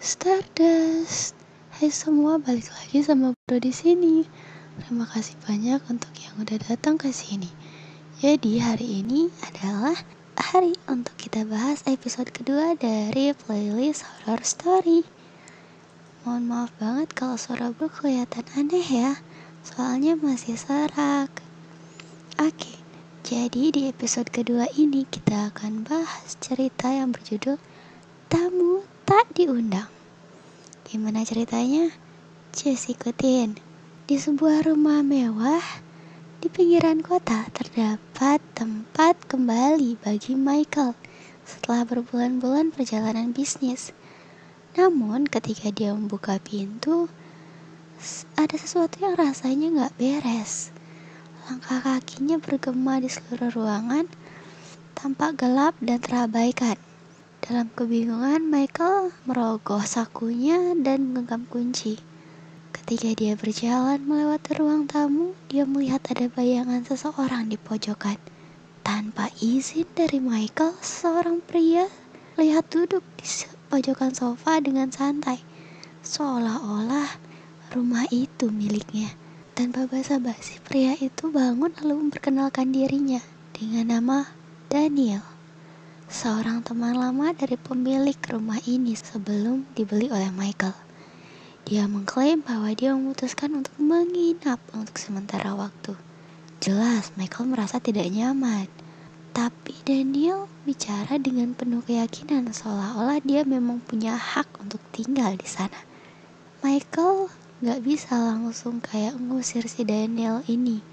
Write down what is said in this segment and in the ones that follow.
Stardust. Hai semua, balik lagi sama Bro di sini. Terima kasih banyak untuk yang udah datang ke sini. Jadi hari ini adalah hari untuk kita bahas episode kedua dari playlist horror story. Mohon maaf banget kalau suara Bro kelihatan aneh ya, soalnya masih serak. Oke, jadi di episode kedua ini kita akan bahas cerita yang berjudul Tamu Tak Diundang. Gimana ceritanya? Cus ikutin. Di sebuah rumah mewah di pinggiran kota terdapat tempat kembali bagi Michael setelah berbulan-bulan perjalanan bisnis. Namun ketika dia membuka pintu, ada sesuatu yang rasanya gak beres. Langkah kakinya bergema di seluruh ruangan, tampak gelap dan terabaikan. Dalam kebingungan, Michael merogoh sakunya dan menggenggam kunci. Ketika dia berjalan melewati ruang tamu, dia melihat ada bayangan seseorang di pojokan. Tanpa izin dari Michael, seorang pria terlihat duduk di pojokan sofa dengan santai, seolah-olah rumah itu miliknya. Tanpa basa-basi, pria itu bangun lalu memperkenalkan dirinya dengan nama Daniel, seorang teman lama dari pemilik rumah ini sebelum dibeli oleh Michael. Dia mengklaim bahwa dia memutuskan untuk menginap untuk sementara waktu. Jelas Michael merasa tidak nyaman, tapi Daniel bicara dengan penuh keyakinan seolah-olah dia memang punya hak untuk tinggal di sana. Michael gak bisa langsung kayak ngusir si Daniel ini,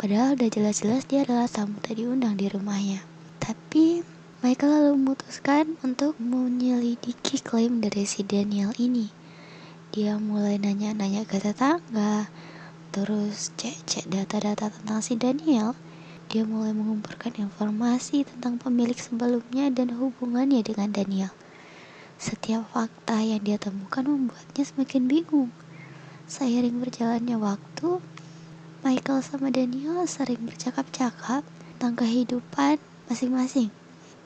padahal udah jelas-jelas dia adalah tamu tak diundang di rumahnya. Tapi Michael lalu memutuskan untuk menyelidiki klaim dari si Daniel ini. Dia mulai nanya-nanya ke tetangga, terus cek-cek data-data tentang si Daniel. Dia mulai mengumpulkan informasi tentang pemilik sebelumnya dan hubungannya dengan Daniel. Setiap fakta yang dia temukan membuatnya semakin bingung. Seiring berjalannya waktu, Michael sama Daniel sering bercakap-cakap tentang kehidupan masing-masing.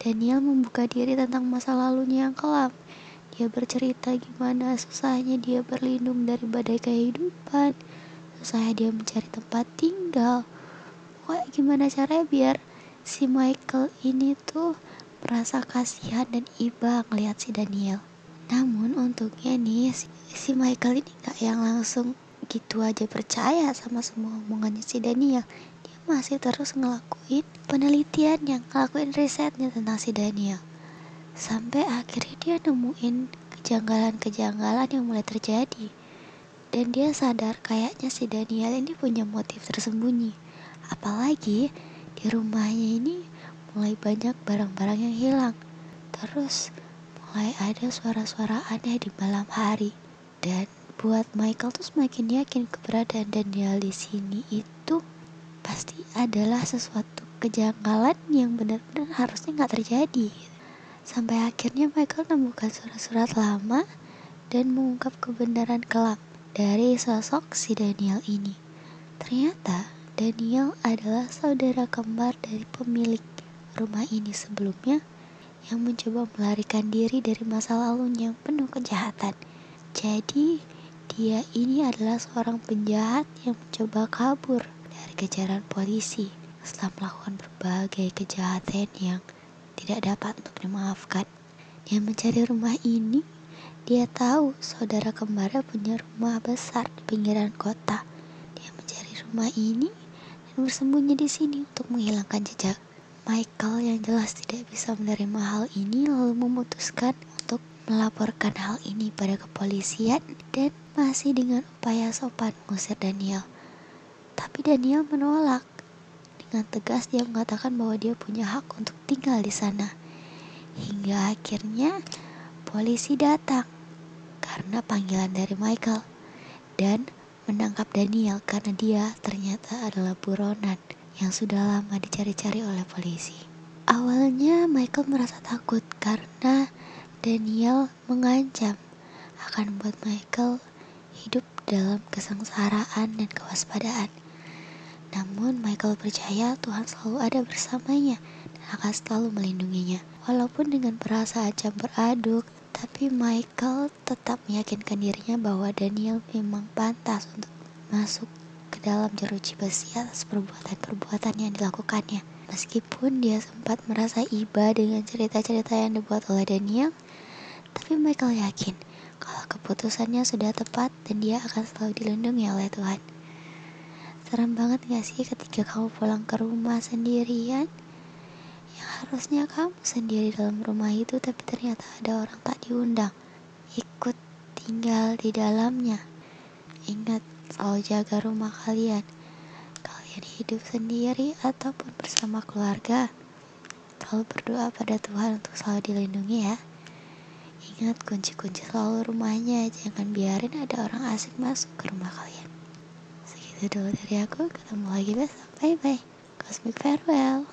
Daniel membuka diri tentang masa lalunya yang kelam. Dia bercerita gimana susahnya dia berlindung dari badai kehidupan, susahnya dia mencari tempat tinggal. Pokoknya gimana caranya biar si Michael ini tuh merasa kasihan dan iba ngeliat si Daniel. Namun untungnya nih si Michael ini gak yang langsung gitu aja percaya sama semua omongannya si Daniel. Dia masih terus ngelakuin penelitiannya, ngelakuin risetnya tentang si Daniel. Sampai akhirnya dia nemuin kejanggalan-kejanggalan yang mulai terjadi. Dan dia sadar kayaknya si Daniel ini punya motif tersembunyi. Apalagi di rumahnya ini mulai banyak barang-barang yang hilang. Terus mulai ada suara-suara aneh di malam hari. Dan buat Michael tuh semakin yakin keberadaan Daniel di sini itu pasti adalah sesuatu kejanggalan yang benar-benar harusnya gak terjadi. Sampai akhirnya Michael menemukan surat-surat lama dan mengungkap kebenaran kelam dari sosok si Daniel ini. Ternyata Daniel adalah saudara kembar dari pemilik rumah ini sebelumnya yang mencoba melarikan diri dari masa lalunya yang penuh kejahatan. Jadi dia ini adalah seorang penjahat yang mencoba kabur dari kejaran polisi setelah melakukan berbagai kejahatan yang tidak dapat untuk dimaafkan. Dia mencari rumah ini. Dia tahu saudara kembarnya punya rumah besar di pinggiran kota. Dia mencari rumah ini dan bersembunyi di sini untuk menghilangkan jejak. Michael yang jelas tidak bisa menerima hal ini lalu memutuskan untuk melaporkan hal ini pada kepolisian dan masih dengan upaya sopan mengusir Daniel. Tapi Daniel menolak. Dengan tegas dia mengatakan bahwa dia punya hak untuk tinggal di sana. Hingga akhirnya polisi datang karena panggilan dari Michael dan menangkap Daniel karena dia ternyata adalah buronan yang sudah lama dicari-cari oleh polisi. Awalnya Michael merasa takut karena Daniel mengancam akan membuat Michael hidup dalam kesengsaraan dan kewaspadaan. Namun Michael percaya Tuhan selalu ada bersamanya dan akan selalu melindunginya. Walaupun dengan perasaan campur aduk, tapi Michael tetap meyakinkan dirinya bahwa Daniel memang pantas untuk masuk ke dalam jeruji besi atas perbuatan-perbuatan yang dilakukannya. Meskipun dia sempat merasa iba dengan cerita-cerita yang dibuat oleh Daniel, tapi Michael yakin kalau keputusannya sudah tepat dan dia akan selalu dilindungi oleh Tuhan. Serem banget gak sih ketika kamu pulang ke rumah sendirian? Yang harusnya kamu sendiri dalam rumah itu, tapi ternyata ada orang tak diundang ikut tinggal di dalamnya. Ingat, selalu jaga rumah kalian. Kalian hidup sendiri ataupun bersama keluarga, selalu berdoa pada Tuhan untuk selalu dilindungi ya. Ingat, kunci-kunci selalu rumahnya, jangan biarin ada orang asing masuk ke rumah kalian. Segitu dulu dari aku, ketemu lagi besok. Bye bye. Cosmic farewell.